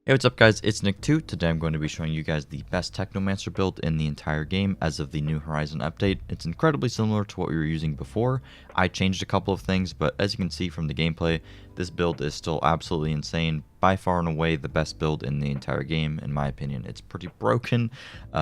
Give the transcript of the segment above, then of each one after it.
Hey, what's up guys, it's Nick2. Today I'm going to be showing you guys the best Technomancer build in the entire game as of the new Horizon update. It's incredibly similar to what we were using before. I changed a couple of things, but as you can see from the gameplay, this build is still absolutely insane. By far and away the best build in the entire game, in my opinion. It's pretty broken.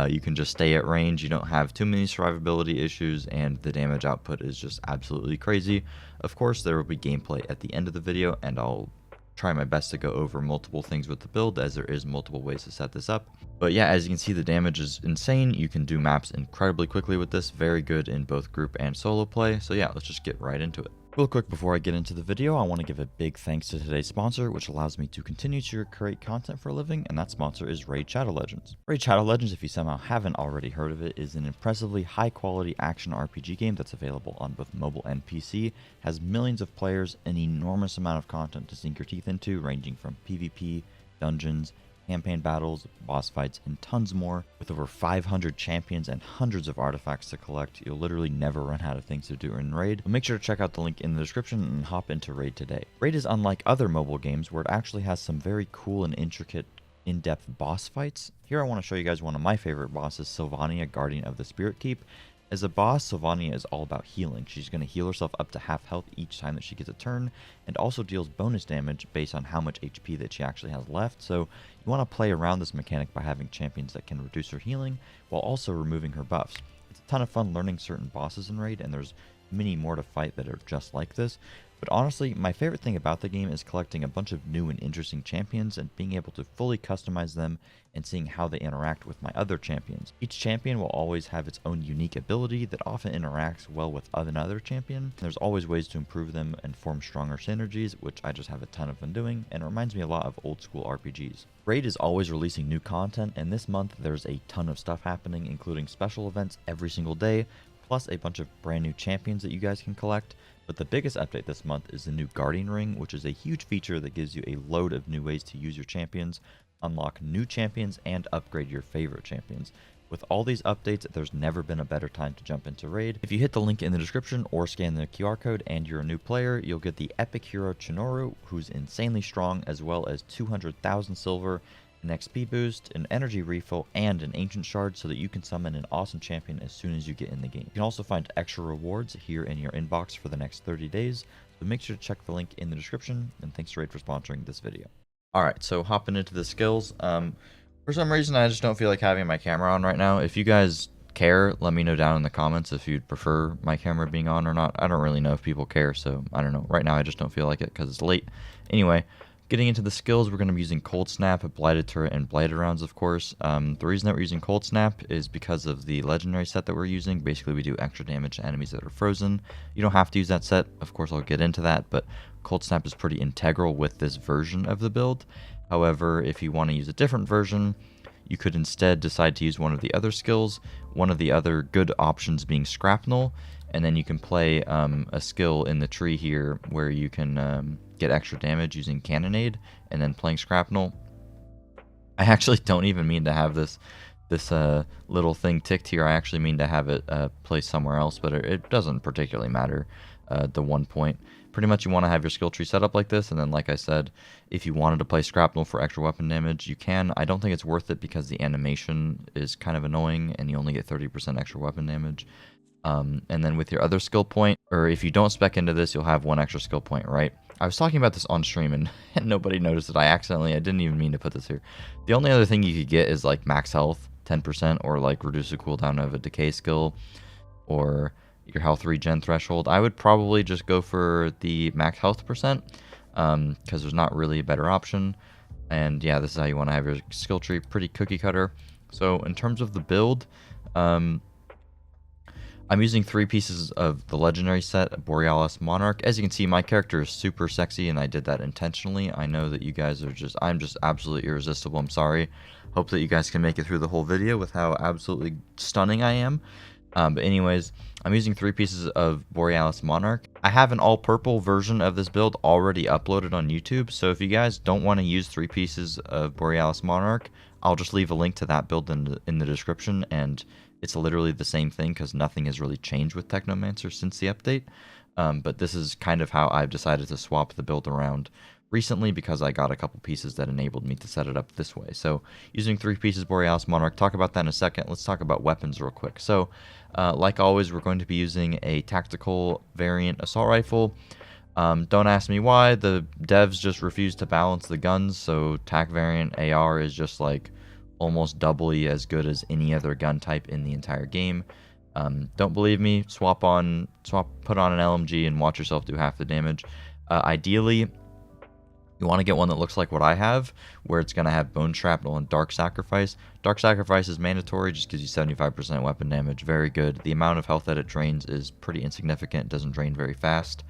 You can just stay at range, you don't have too many survivability issues, and the damage output is just absolutely crazy. Of course, there will be gameplay at the end of the video, and I'll try my best to go over multiple things with the build, as there is multiple ways to set this up. But yeah, as you can see, the damage is insane. You can do maps incredibly quickly with this. Very good in both group and solo play. So yeah, let's just get right into it. Real quick before I get into the video, I want to give a big thanks to today's sponsor, which allows me to continue to create content for a living, and that sponsor is Raid Shadow Legends. Raid Shadow Legends, if you somehow haven't already heard of it, is an impressively high-quality action RPG game that's available on both mobile and PC, has millions of players, an enormous amount of content to sink your teeth into, ranging from PvP, dungeons, campaign battles, boss fights, and tons more. With over 500 champions and hundreds of artifacts to collect, you'll literally never run out of things to do in Raid. But make sure to check out the link in the description and hop into Raid today. Raid is unlike other mobile games where it actually has some very cool and intricate in-depth boss fights. Here I want to show you guys one of my favorite bosses, Sylvania, Guardian of the Spirit Keep. As a boss, Sylvania is all about healing. She's going to heal herself up to half health each time that she gets a turn, and also deals bonus damage based on how much HP that she actually has left. So you want to play around this mechanic by having champions that can reduce her healing while also removing her buffs. It's a ton of fun learning certain bosses in Raid, and there's many more to fight that are just like this. But honestly, my favorite thing about the game is collecting a bunch of new and interesting champions and being able to fully customize them and seeing how they interact with my other champions. Each champion will always have its own unique ability that often interacts well with another champion. There's always ways to improve them and form stronger synergies, which I just have a ton of fun doing, and it reminds me a lot of old school RPGs. Raid is always releasing new content, and this month there's a ton of stuff happening, including special events every single day, plus a bunch of brand new champions that you guys can collect. But the biggest update this month is the new Guardian Ring, which is a huge feature that gives you a load of new ways to use your champions, unlock new champions, and upgrade your favorite champions. With all these updates, there's never been a better time to jump into Raid. If you hit the link in the description or scan the QR code and you're a new player, you'll get the epic hero Chinoru, who's insanely strong, as well as 200,000 silver, an XP boost, an energy refill, and an ancient shard so that you can summon an awesome champion as soon as you get in the game. You can also find extra rewards here in your inbox for the next 30 days, so make sure to check the link in the description, and thanks to Raid for sponsoring this video. Alright, so hopping into the skills. For some reason I just don't feel like having my camera on right now. If you guys care, let me know down in the comments if you'd prefer my camera being on or not. I don't really know if people care, so I don't know. Right now I just don't feel like it because it's late. Anyway, getting into the skills, we're going to be using Cold Snap, Blighted Turret, and Blighted Rounds, of course. The reason that we're using Cold Snap is because of the legendary set that we're using. Basically, we do extra damage to enemies that are frozen. You don't have to use that set. Of course, I'll get into that, but Cold Snap is pretty integral with this version of the build. However, if you want to use a different version, you could instead decide to use one of the other skills, one of the other good options being Scrapnel, and then you can play a skill in the tree here where you can get extra damage using Cannonade and then playing Scrapnel. I actually don't even mean to have this little thing ticked here. I actually mean to have it placed somewhere else, but it doesn't particularly matter. The 1 point. Pretty much you want to have your skill tree set up like this, and then like I said, if you wanted to play Scrapnel for extra weapon damage, you can. I don't think it's worth it because the animation is kind of annoying and you only get 30% extra weapon damage. And then with your other skill point, or if you don't spec into this, you'll have one extra skill point, right? I was talking about this on stream and nobody noticed it. I didn't even mean to put this here. The only other thing you could get is like max health, 10%, or like reduce the cooldown of a decay skill, or your health regen threshold. I would probably just go for the max health percent, because there's not really a better option. And yeah, this is how you want to have your skill tree, pretty cookie cutter. So in terms of the build, I'm using 3 pieces of the legendary set, Borealis Monarch. As you can see, my character is super sexy, and I did that intentionally. I know that you guys are I'm just absolutely irresistible. I'm sorry. Hope that you guys can make it through the whole video with how absolutely stunning I am. But anyways, I'm using 3 pieces of Borealis Monarch. I have an all-purple version of this build already uploaded on YouTube, so if you guys don't want to use 3 pieces of Borealis Monarch, I'll just leave a link to that build in the description, and it's literally the same thing because nothing has really changed with Technomancer since the update. But this is kind of how I've decided to swap the build around recently because I got a couple pieces that enabled me to set it up this way. So using 3 pieces Borealis Monarch, talk about that in a second. Let's talk about weapons real quick. So like always, we're going to be using a tactical variant assault rifle. Don't ask me why. The devs just refuse to balance the guns, so TAC variant AR is just like almost doubly as good as any other gun type in the entire game. Don't believe me? Put on an LMG and watch yourself do half the damage. Ideally, you want to get one that looks like what I have, where it's going to have Bone Shrapnel and Dark Sacrifice. Dark Sacrifice is mandatory, just gives you 75% weapon damage. Very good. The amount of health that it drains is pretty insignificant. It doesn't drain very fast.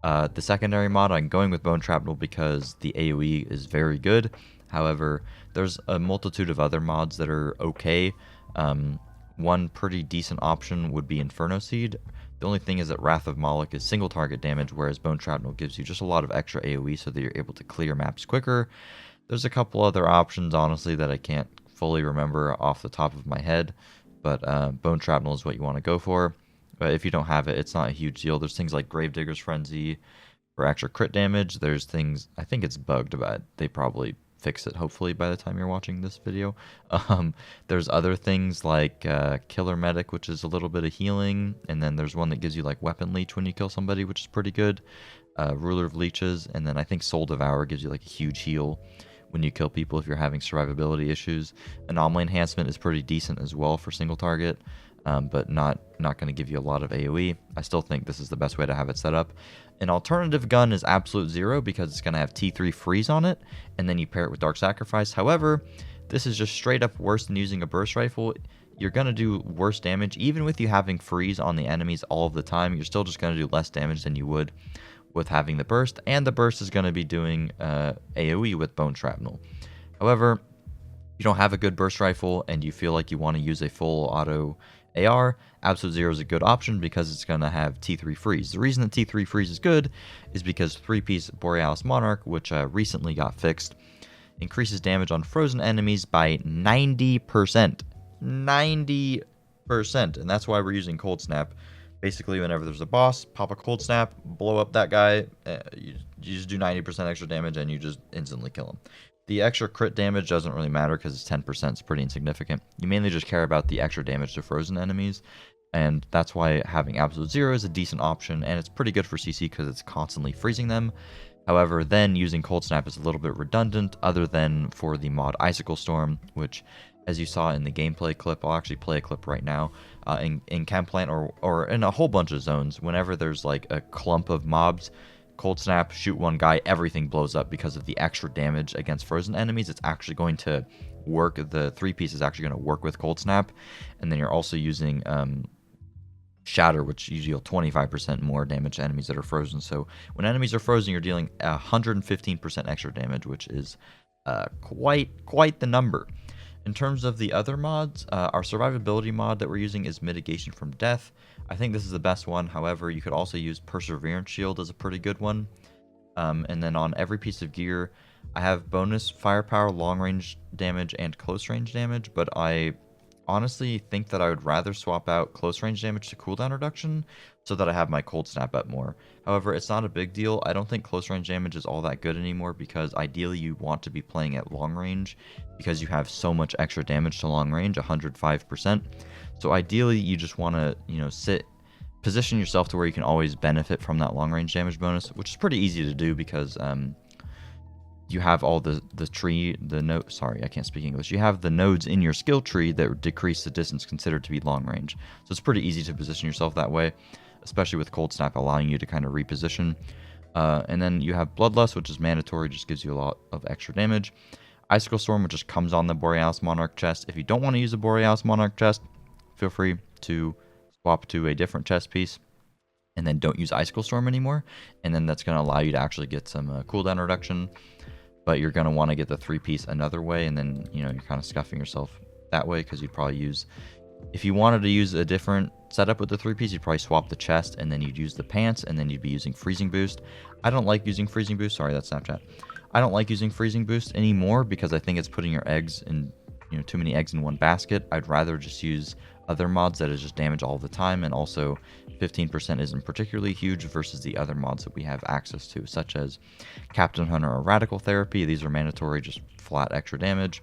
The secondary mod, I'm going with Bone Shrapnel because the AoE is very good. However, there's a multitude of other mods that are okay. One pretty decent option would be Inferno Seed. The only thing is that Wrath of Moloch is single target damage, whereas Bone Shrapnel gives you just a lot of extra AoE so that you're able to clear maps quicker. There's a couple other options, honestly, that I can't fully remember off the top of my head, but Bone Shrapnel is what you want to go for. But if you don't have it, it's not a huge deal. There's things like Gravedigger's Frenzy for extra crit damage. There's things, I think it's bugged, but they probably fix it hopefully by the time you're watching this video. There's other things like Killer Medic, which is a little bit of healing, and then there's one that gives you like Weapon Leech when you kill somebody, which is pretty good. Ruler of Leeches, and then I think Soul Devourer gives you like a huge heal when you kill people if you're having survivability issues. Anomaly Enhancement is pretty decent as well for single target, but not going to give you a lot of AoE. I still think this is the best way to have it set up. An alternative gun is Absolute Zero because it's going to have T3 freeze on it, and then you pair it with Dark Sacrifice. However, this is just straight up worse than using a burst rifle. You're going to do worse damage. Even with you having freeze on the enemies all of the time, you're still just going to do less damage than you would with having the burst, and the burst is going to be doing AoE with Bone Shrapnel. However, you don't have a good burst rifle and you feel like you want to use a full auto AR, Absolute Zero is a good option because it's going to have T3 freeze. The reason that T3 freeze is good is because 3-piece Borealis Monarch, which recently got fixed, increases damage on frozen enemies by 90%. 90%. And that's why we're using Cold Snap. Basically, whenever there's a boss, pop a Cold Snap, blow up that guy, you just do 90% extra damage and you just instantly kill him. The extra crit damage doesn't really matter because it's 10%. It's pretty insignificant. You mainly just care about the extra damage to frozen enemies, and that's why having Absolute Zero is a decent option, and it's pretty good for CC because it's constantly freezing them. However, then using Cold Snap is a little bit redundant, other than for the mod Icicle Storm, which, as you saw in the gameplay clip, I'll actually play a clip right now, in Chemplant or in a whole bunch of zones, whenever there's like a clump of mobs, Cold Snap, shoot one guy, everything blows up because of the extra damage against frozen enemies. It's actually going to work. The 3-piece is actually going to work with Cold Snap. And then you're also using Shatter, which you deal 25% more damage to enemies that are frozen. So when enemies are frozen, you're dealing 115% extra damage, which is quite the number. In terms of the other mods, our survivability mod that we're using is Mitigation from Death. I think this is the best one. However, you could also use Perseverance Shield as a pretty good one. And then on every piece of gear, I have bonus firepower, long range damage, and close range damage, but I honestly think that I would rather swap out close range damage to cooldown reduction so that I have my Cold Snap up more. However, it's not a big deal. I don't think close range damage is all that good anymore because ideally you want to be playing at long range because you have so much extra damage to long range, 105%. So ideally you just want to, position yourself to where you can always benefit from that long range damage bonus, which is pretty easy to do because you have all the You have the nodes in your skill tree that decrease the distance considered to be long range. So it's pretty easy to position yourself that way, especially with Cold Snap allowing you to kind of reposition. And then you have Bloodlust, which is mandatory, just gives you a lot of extra damage. Icicle Storm, which just comes on the Borealis Monarch chest. If you don't want to use a Borealis Monarch chest, feel free to swap to a different chest piece and then don't use Icicle Storm anymore. And then that's going to allow you to actually get some cooldown reduction. But you're going to want to get the 3-piece another way, and then, you're kind of scuffing yourself that way because you'd probably use... If you wanted to use a different setup with the 3-piece, you'd probably swap the chest, and then you'd use the pants, and then you'd be using Freezing Boost. I don't like using Freezing Boost. Sorry, that's Snapchat. I don't like using Freezing Boost anymore because I think it's putting your eggs in, too many eggs in one basket. I'd rather just use other mods that is just damage all the time, and also 15% isn't particularly huge versus the other mods that we have access to, such as Captain Hunter or Radical Therapy. These are mandatory, just flat extra damage.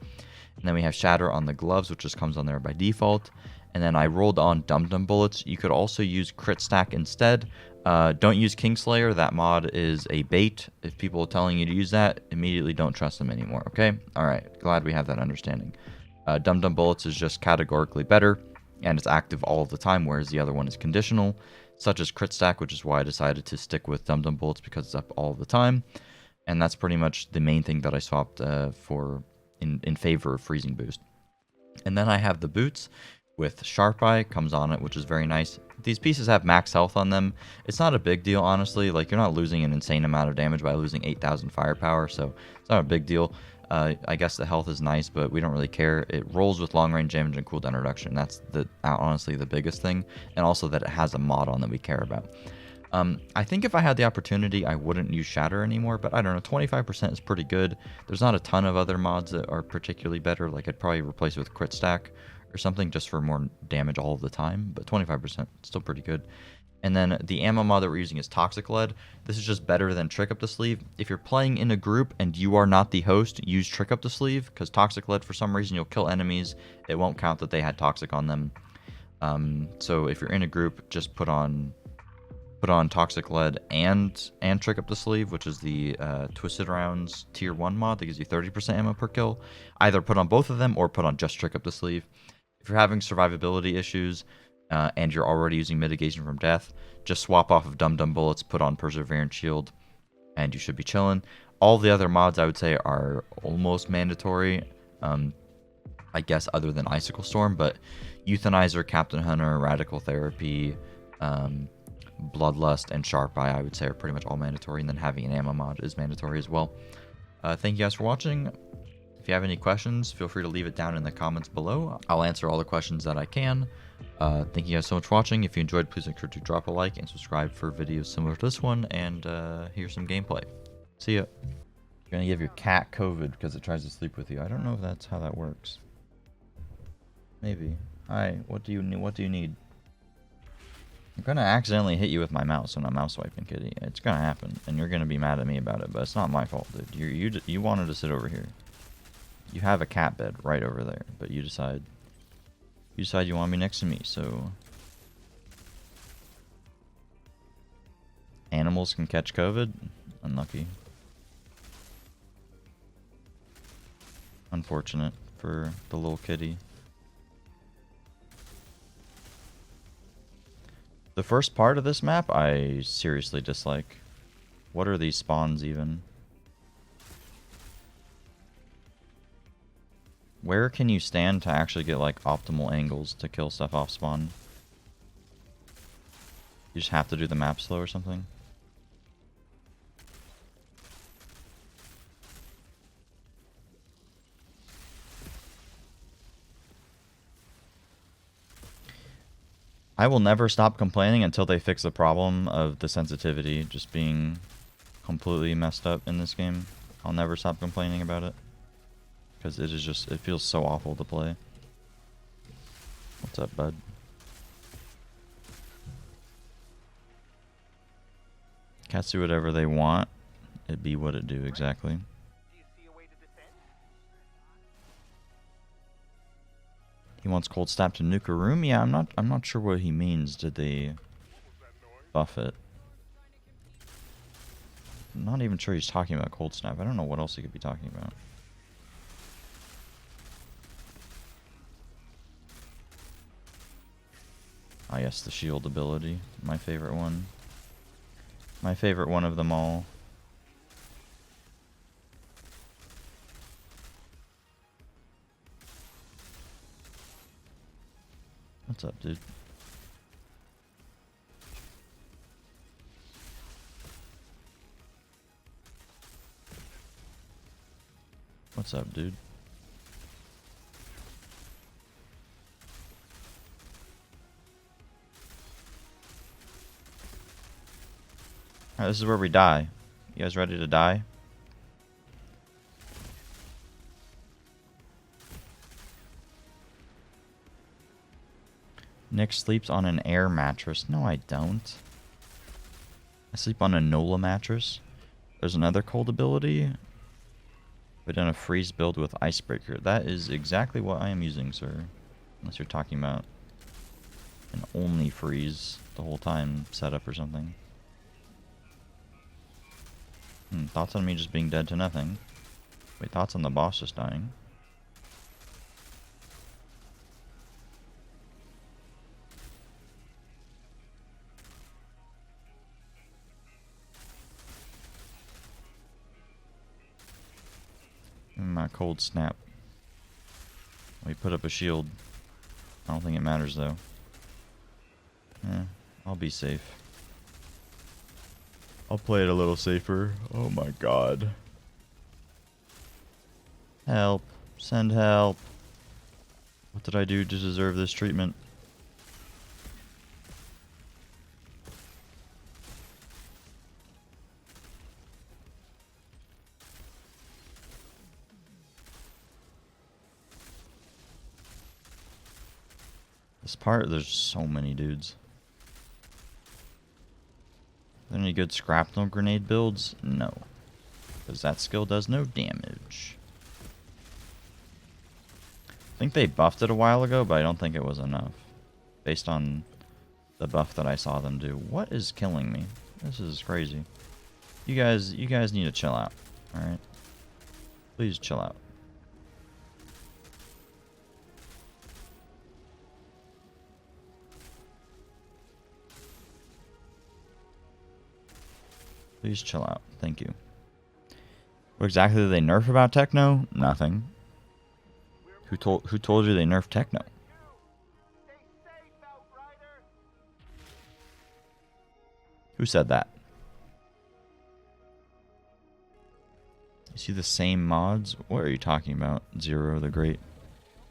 And then we have Shatter on the gloves, which just comes on there by default. And then I rolled on Dum Dum bullets. You could also use Crit Stack instead. Don't use Kingslayer. That mod is a bait. If people are telling you to use that, immediately don't trust them anymore, okay? Alright, glad we have that understanding. Dum Dum bullets is just categorically better, and it's active all of the time, whereas the other one is conditional, such as Crit Stack, which is why I decided to stick with Dum Dum bullets because it's up all of the time. And that's pretty much the main thing that I swapped in favor of Freezing Boost. And then I have the boots with Sharp Eye comes on it, which is very nice. These pieces have max health on them. It's not a big deal, honestly. Like, you're not losing an insane amount of damage by losing 8,000 firepower, so it's not a big deal. I guess the health is nice, but we don't really care. It rolls with long range damage and cooldown reduction. That's honestly the biggest thing, and also that it has a mod on that we care about. I think if I had the opportunity, I wouldn't use Shatter anymore, but I don't know, 25% is pretty good. There's not a ton of other mods that are particularly better. Like, I'd probably replace it with Crit Stack or something just for more damage all of the time, but 25% still pretty good. And then the ammo mod that we're using is Toxic Lead. This is just better than Trick Up the Sleeve. If you're playing in a group and you are not the host, use Trick Up the Sleeve, because Toxic Lead, for some reason, you'll kill enemies. It won't count that they had Toxic on them. So if you're in a group, just put on Toxic Lead and Trick Up the Sleeve, which is the Twisted Rounds Tier 1 mod that gives you 30% ammo per kill. Either put on both of them or put on just Trick Up the Sleeve. If you're having survivability issues and you're already using Mitigation from Death, just swap off of Dum Dum bullets, put on Perseverance Shield, and you should be chilling. All the other mods, I would say, are almost mandatory, I guess, other than Icicle Storm, but Euthanizer, Captain Hunter, Radical Therapy, Bloodlust, and Sharp Eye, I would say, are pretty much all mandatory, and then having an ammo mod is mandatory as well. Thank you guys for watching. If you have any questions, feel free to leave it down in the comments below. I'll answer all the questions that I can. Thank you guys so much for watching. If you enjoyed, please make sure to drop a like and subscribe for videos similar to this one, and here's some gameplay. See ya. You're gonna give your cat COVID because it tries to sleep with you. I don't know if that's how that works. Maybe. Hi, what do you need? I'm gonna accidentally hit you with my mouse when I'm mouse swiping, kitty. It's gonna happen, and you're gonna be mad at me about it, but it's not my fault, dude. You wanted to sit over here. You have a cat bed right over there, but you decide you want to be next to me, so animals can catch COVID? Unlucky. Unfortunate for the little kitty. The first part of this map I seriously dislike. What are these spawns even? Where can you stand to actually get like optimal angles to kill stuff off spawn? You just have to do the map slow or something? I will never stop complaining until they fix the problem of the sensitivity just being completely messed up in this game. I'll never stop complaining about it. Because it feels so awful to play. What's up, bud? Cats do whatever they want. It be what it do, exactly. He wants cold snap to nuke a room? Yeah, I'm not sure what he means. Did they buff it? I'm not even sure he's talking about cold snap. I don't know what else he could be talking about. Ah, yes, the shield ability. My favorite one. My favorite one of them all. What's up, dude? What's up, dude? Alright, this is where we die. You guys ready to die? Nick sleeps on an air mattress. No, I don't. I sleep on a NOLA mattress. There's another cold ability. But in a freeze build with icebreaker. That is exactly what I am using, sir. Unless you're talking about an only freeze the whole time setup or something. Thoughts on me just being dead to nothing. Wait, thoughts on the boss just dying. My cold snap. We put up a shield. I don't think it matters though. I'll be safe. I'll play it a little safer. Oh my god. Help. Send help. What did I do to deserve this treatment? This part, there's so many dudes. Are there any good shrapnel grenade builds? No. Because that skill does no damage. I think they buffed it a while ago, but I don't think it was enough. Based on the buff that I saw them do. What is killing me? This is crazy. You guys need to chill out. Alright? Please chill out. Please chill out. Thank you. What exactly did they nerf about Techno? Nothing. Who told you they nerfed Techno? Who said that? You see the same mods? What are you talking about? Zero the Great.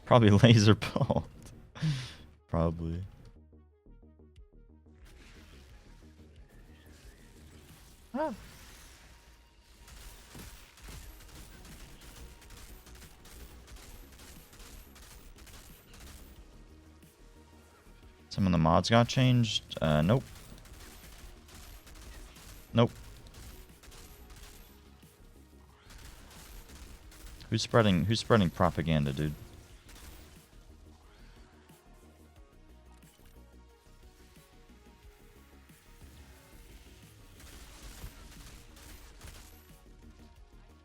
Probably laser bolt. Probably. Ah. Some of the mods got changed. Nope. Nope. Who's spreading propaganda, dude?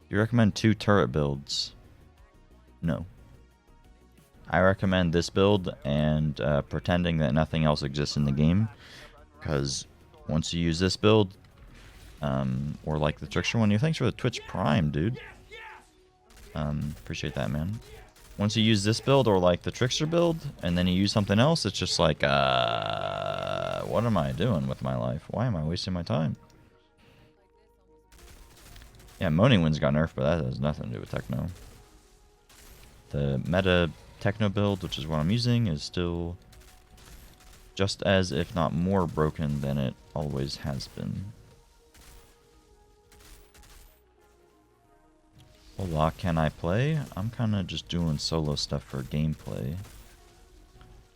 You recommend 2 turret builds? No. I recommend this build and pretending that nothing else exists in the game. Because once you use this build, or like the trickster one, thanks for the Twitch Prime, dude. Appreciate that, man. Once you use this build or like the trickster build, and then you use something else, it's just like, what am I doing with my life? Why am I wasting my time? Yeah, Moaning Winds got nerfed, but that has nothing to do with Techno. The meta Techno build, which is what I'm using, is still just as, if not more, broken than it always has been. Hola, can I play? I'm kind of just doing solo stuff for gameplay.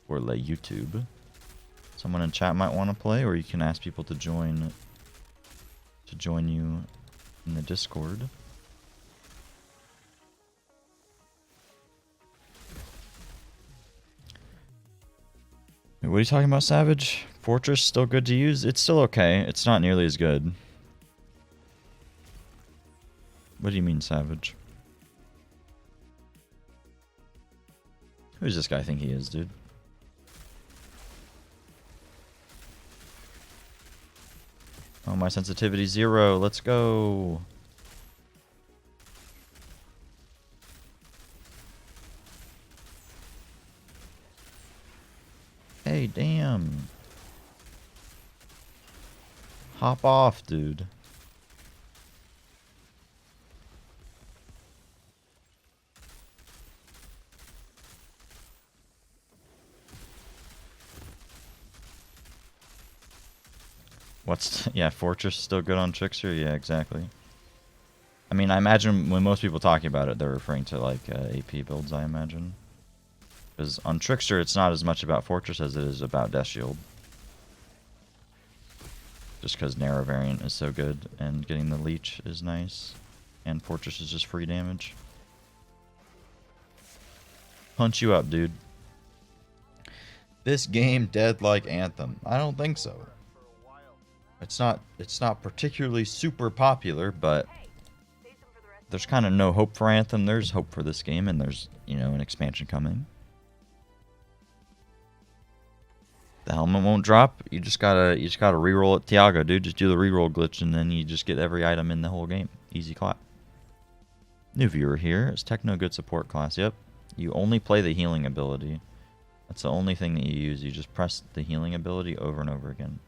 Or like YouTube. Someone in chat might want to play, or you can ask people to join you in the Discord. Wait, what are you talking about, Savage? Fortress still good to use? It's still okay. It's not nearly as good. What do you mean, Savage? Who does this guy think he is, dude? Oh, my sensitivity 0. Let's go. Hey, damn. Hop off, dude. Yeah, Fortress still good on Trickster? Yeah, exactly. I mean, I imagine when most people talking about it, they're referring to like AP builds, I imagine. Because on Trickster, it's not as much about Fortress as it is about Death Shield. Just because Narrow variant is so good, and getting the Leech is nice. And Fortress is just free damage. Punch you up, dude. This game dead like Anthem. I don't think so. It's not particularly super popular, but there's kind of no hope for Anthem. There's hope for this game, and there's, you know, an expansion coming. The helmet won't drop. You just gotta reroll it, Tiago, dude. Just do the reroll glitch, and then you just get every item in the whole game. Easy clap. New viewer here. It's Techno good support class. Yep. You only play the healing ability. That's the only thing that you use. You just press the healing ability over and over again.